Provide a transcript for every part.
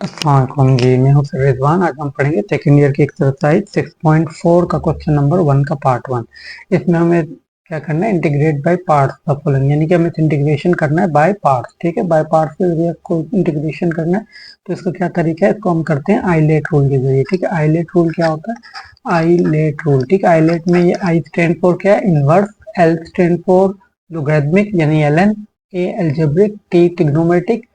अस्सलाम जी, मैं हूं सर रिजवान। आज हम पढ़ेंगे सेकेंड ईयर की एक्सरसाइज 6.4 का क्वेश्चन नंबर 1 का पार्ट 1। इसमें हमें क्या करना है, integrate by parts the following, यानी कि हमें इंटीग्रेशन करना है बाय पार्ट्स। ठीक है, बाय पार्ट्स के जरिए को इंटीग्रेशन करना है। तो इसका क्या तरीका है, इसको हम करते हैं आइलेट रूल के जरिए। ठीक है, आइलेट रूल क्या होता है, आइलेट रूल। ठीक है, आइलेट में ये आई स्टैंड फॉर क्या है, inverse, L stand for logarithmic यानी एलएन, ए अलजेब्रिक, टी ट्रिग्नोमेट्रिक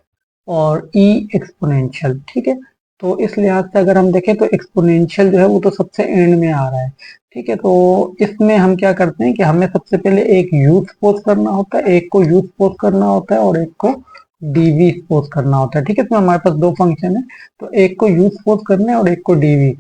और ई एक्सपोनेंशियल। ठीक है, तो इस लिहाज से अगर हम देखें तो एक्सपोनेंशियल जो है वो तो सबसे एंड में आ रहा है। ठीक है, तो इसमें हम क्या करते हैं कि हमें सबसे पहले एक यू सपोज करना होता है, एक को यू सपोज करना होता है और एक को डीवी सपोज करना होता है। ठीक है, इसमें हमारे पास दो फंक्शन है, तो एक को यू सपोज करना है और एक को डीवी।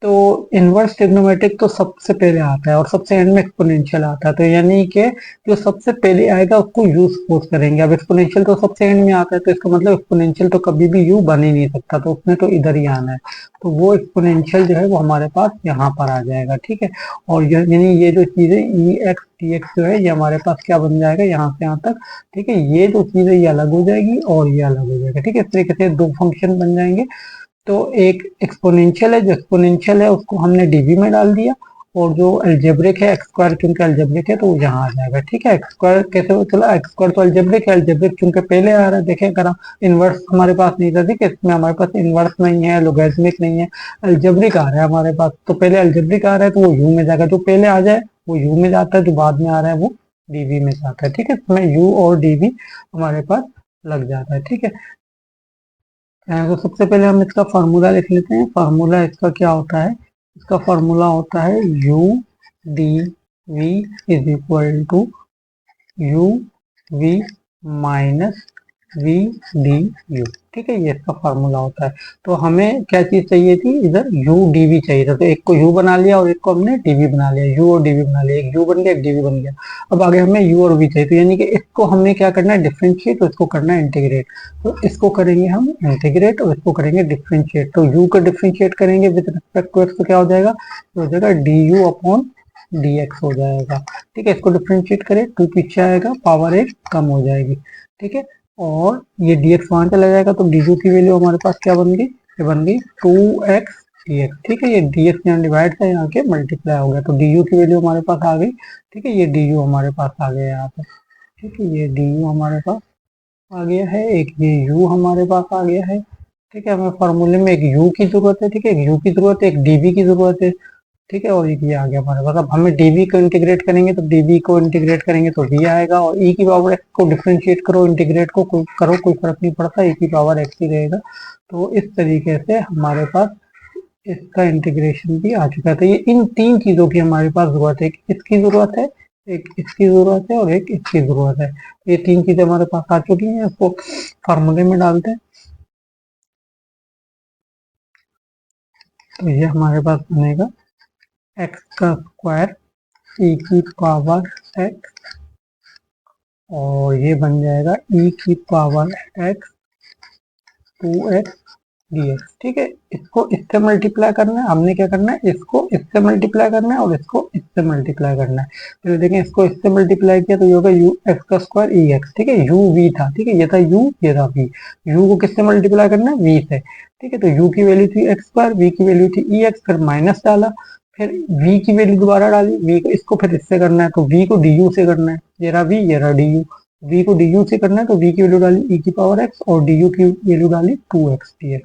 तो इनवर्स ट्रिग्नोमेट्रिक तो सबसे पहले आता है और सबसे एंड में एक्सपोनेंशियल आता है, तो यानी कि जो सबसे पहले आएगा उसको यू सपोज करेंगे। अब एक्सपोनेंशियल तो सबसे एंड में आता है, तो इसका मतलब एक्सपोनेंशियल तो कभी भी यू बन ही नहीं सकता, तो उसमें तो इधर ही आना है। तो वो एक्सपोनेंशियल जो है वो हमारे पास यहाँ पर आ जाएगा। ठीक है, और यानी ये जो चीजें ई एक्स टी एक्स जो है ये हमारे पास क्या बन जाएगा, यहाँ से यहाँ तक। ठीक है, ये जो चीजें ये अलग हो जाएगी और ये अलग हो जाएगा। ठीक है, इस तरीके से दो फंक्शन बन जाएंगे। तो एक एक्सपोनेंशियल है, जो एक्सपोनेंशियल है उसको हमने डीवी में डाल दिया, और जो अलजेब्रिक है एक्स स्क्वायर क्योंकि अलजेब्रिक है तो वो यहाँ आ जाएगा। ठीक है, एक्स स्क्वायर कैसे चला, एक्स स्क्वायर तो अलजेब्रिक है, अलजेब्रिक क्योंकि पहले आ रहा है। देखें अगर हम इनवर्स हमारे पास नहीं था, ठीक है, इसमें हमारे पास इनवर्स नहीं है, लोगैरिथमिक नहीं है, अलजेब्रिक आ रहा है हमारे पास, तो पहले अलजेब्रिक आ रहा है तो वो यू में जाएगा, जो पहले आ जाए वो यू में जाता है, जो बाद में आ रहा है वो डीवी में जाता है। ठीक है, इसमें यू और डीवी हमारे पास लग जाता है। ठीक है, तो सबसे पहले हम इसका फार्मूला लिख लेते हैं। फार्मूला इसका क्या होता है, इसका फार्मूला होता है u d v is equal to u v minus v d u. ठीक है, ये इसका फार्मूला होता है। तो हमें क्या चीज चाहिए थी, इधर यू डी वी चाहिए था, तो एक को यू बना लिया और एक को हमने डीवी बना लिया, यू और डीवी बना लिया, एक यू बन गया एक डीवी बन गया। अब आगे हमें यू और वी चाहिए, तो यानी कि इसको हमें क्या करना है, डिफ्रेंशिएट, और इसको करना है इंटीग्रेट। तो इसको करेंगे हम इंटीग्रेट और इसको करेंगे डिफ्रेंशिएट। तो यू का डिफ्रेंशिएट करेंगे विद रिस्पेक्ट टू एक्स, तो क्या हो जाएगा, तो हो जाएगा D you upon D x हो जाएगा। ठीक है, इसको डिफ्रेंशिएट करें, टू पीछे आएगा, पावर एक कम हो जाएगी। ठीक है, और ये dx वहां चला जाएगा, तो du की वैल्यू हमारे पास क्या बन गई, ये बन गई 2x dx। ठीक है, ये dx यहाँ डिवाइड था, यहाँ के मल्टीप्लाई हो गया, तो du की वैल्यू हमारे पास आ गई। ठीक है, ये du हमारे पास आ गया यहाँ पे। ठीक है, ये du हमारे पास आ गया है, एक ये u हमारे पास आ गया है। ठीक है, हमें फॉर्मूले में एक u की जरूरत है, ठीक है, एक u की जरूरत है, एक dv की जरूरत है। ठीक है, और ये आ गया हमारे पास। अब हमें डीवी को इंटीग्रेट करेंगे, तो डीवी को इंटीग्रेट करेंगे तो वी आएगा, और ई की पावर एक्स को डिफरेंशिएट करो, इंटीग्रेट को करो, कोई फर्क नहीं पड़ता, ई की पावर एक्स ही रहेगा। तो इस तरीके से हमारे पास इसका इंटीग्रेशन भी आ चुका है। तो ये इन तीन चीजों की हमारे पास जरूरत है, एक इसकी जरूरत है, एक इसकी जरूरत है और एक इसकी जरूरत है। ये तीन चीजें हमारे पास आ चुकी हैं, इसको फार्मूले में डालते हैं। तो ये हमारे पास बनेगा एक्स का स्क्वायर ई की पावर एक्स, और ये बन जाएगा ई की पावर एक्स 2x dx। ठीक है, इसको इससे मल्टीप्लाई करना है, हमने क्या करना है, इसको इससे मल्टीप्लाई करना है और इसको इससे मल्टीप्लाई करना है। तो देखें, इसको इससे मल्टीप्लाई किया तो ये होगा यू एक्स का स्क्वायर ई एक्स। ठीक है, यू वी था, ठीक है, ये था यू, ये था वी। यू को किससे मल्टीप्लाई करना है, वी से। ठीक है, तो यू की वैल्यू थी एक्स स्क्वायर, वी की वैल्यू थी ई एक्स, फिर माइनस डाला, फिर v की वैल्यू दोबारा डाली, v को इसको फिर इससे करना है, तो v को du से करना है, ये रहा v, ये रहा du। v को du से करना है, तो v की वैल्यू डाली e की पावर x और du की वैल्यू डाली 2x dx।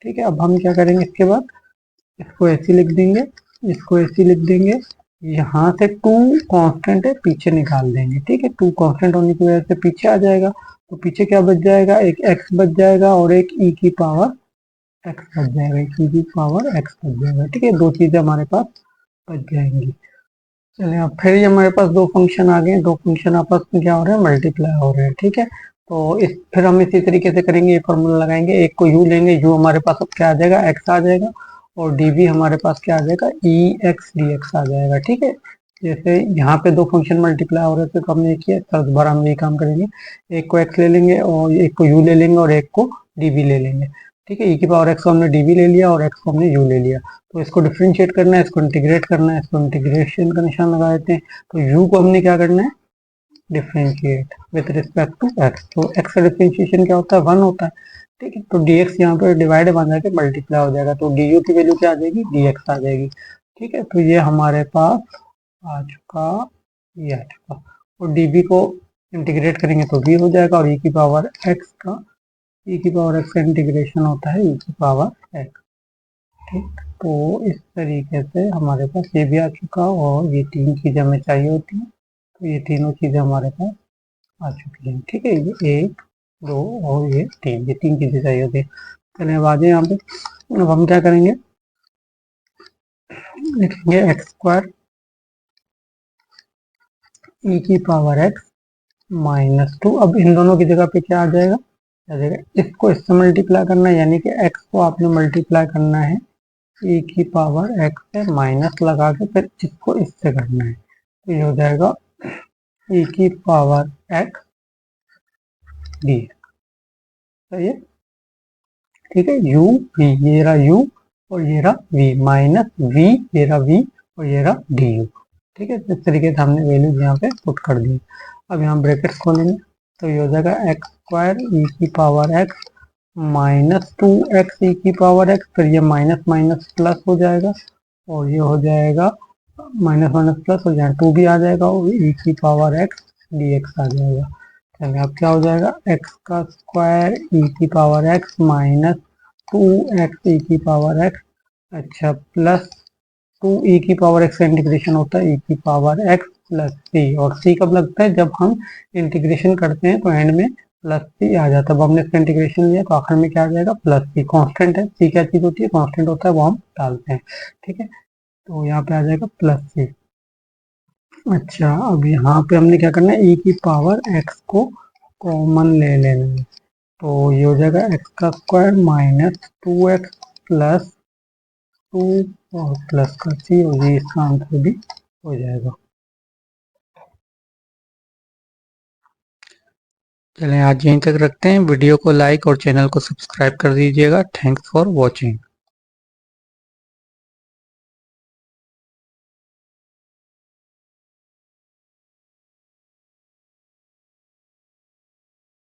ठीक है, अब हम क्या करेंगे, इसके बाद इसको ऐसे लिख देंगे, इसको ऐसे लिख देंगे, यहाँ से टू कांस्टेंट है पीछे निकाल देंगे। ठीक है, टू कांस्टेंट होने की वजह से पीछे आ जाएगा, तो पीछे क्या बच जाएगा, एक x बच जाएगा और एक e की पावर एक्स बच जाएगा, e की पावर एक्स बच जाएगा। ठीक है, दो चीजें हमारे पास बच जाएंगी। चलिए, अब फिर ये हमारे पास दो फंक्शन आ गए, दो फंक्शन आपस में क्या हो रहे हैं, मल्टीप्लाई हो रहे हैं। ठीक है, तो इस फिर हम इसी तरीके से करेंगे, ये फॉर्मूला लगाएंगे, एक को u लेंगे, u हमारे पास अब क्या आ जाएगा, x आ जाएगा, और dv हमारे पास क्या आ जाएगा, e x dx आ जाएगा। ठीक है, जैसे यहाँ पे दो फंक्शन मल्टीप्लाई हो रहे थे तो हमने ये किया, तो दोबारा हम यही काम करेंगे, एक को x ले लेंगे और एक को u ले लेंगे और एक को dv ले लेंगे। ठीक है, e की पावर x को हमने dv ले लिया और x को हमने u ले लिया, तो इसको डिफ्रेंशिएट करना है, इसको इंटीग्रेट करना है, इसको इंटीग्रेशन का निशान लगा देते हैं। तो u को हमने क्या करना है, differentiate with respect to x। तो x का डिफ्रेंशिएशन क्या होता है, 1 होता है। ठीक है। तो dx यहाँ पे डिवाइड बन जाके मल्टीप्लाई हो जाएगा, तो du की वैल्यू क्या आ जाएगी, dx आ जाएगी। ठीक है, तो ये हमारे पास आ चुका, ये आ चुका। और dv को इंटीग्रेट करेंगे तो v हो जाएगा, और e की पावर x का इंटीग्रेशन होता है e की पावर x। ठीक, तो इस तरीके से हमारे पास ये भी आ चुका, और ये तीन चीजें हमें चाहिए होती हैं, तो ये तीनों चीजें हमारे पास आ चुकी हैं। ठीक है, ये एक, दो और ये तीन चीजें चाहिए होती है। चलिए अब आ जाए यहाँ पे। अब हम क्या करेंगे, लिखेंगे एक्स स्क्वायर ई की पावर एक्स -2। अब इन दोनों की जगह पे क्या आ जाएगा, इसको इससे मल्टीप्लाई करना है, यानी कि एक्स को आपने मल्टीप्लाई करना है ई की पावर एक्स से माइनस लगा के, फिर इसको इससे करना है, तो ये हो जाएगा ई की पावर एक्स डी। सही है, ठीक है। यू वी, ये रहा यू और ये रहा वी, माइनस वी, ये रहा वी और ये रहा डी यू। ठीक है, इस तरीके से हमने वैल्यूज यहाँ पे पुट कर दी। अब यहाँ ब्रैकेट्स खोलेंगे, तो ये हो जाएगा एक्स स्क्वायर ई की पावर एक्स -2x ई की पावर एक्स, फिर ये माइनस माइनस प्लस हो जाएगा, और ये हो जाएगा माइनस माइनस प्लस हो जाएगा, 2 भी आ जाएगा, और ई की पावर एक्स डी एक्स आ जाएगा। चलिए अब क्या हो जाएगा, एक्स का स्क्वायर ई की पावर एक्स -2x ई की पावर एक्स, अच्छा, प्लस 2 ई की पावर एक्स का इंटीग्रेशन होता है ई की पावर एक्स प्लस सी, और सी कब लगता है, जब हम इंटीग्रेशन करते हैं तो एंड में प्लस सी आ जाता है। अब हमने इसका इंटीग्रेशन लिया तो आखिर में क्या आ जाएगा, प्लस सी। कांस्टेंट है, सी क्या चीज होती है, कांस्टेंट होता है, वो हम डालते हैं। ठीक है, तो यहाँ पे आ जाएगा प्लस सी। अच्छा, अब यहाँ पे हमने क्या करना है, ई की पावर एक्स को कॉमन ले लेना है, तो ये हो जाएगा एक्स का स्क्वायर -2x प्लस 2 और प्लस का सी, और ये इसका आंसर भी हो जाएगा। चलें आज यहीं तक रखते हैं, वीडियो को लाइक और चैनल को सब्सक्राइब कर दीजिएगा। Thanks for watching.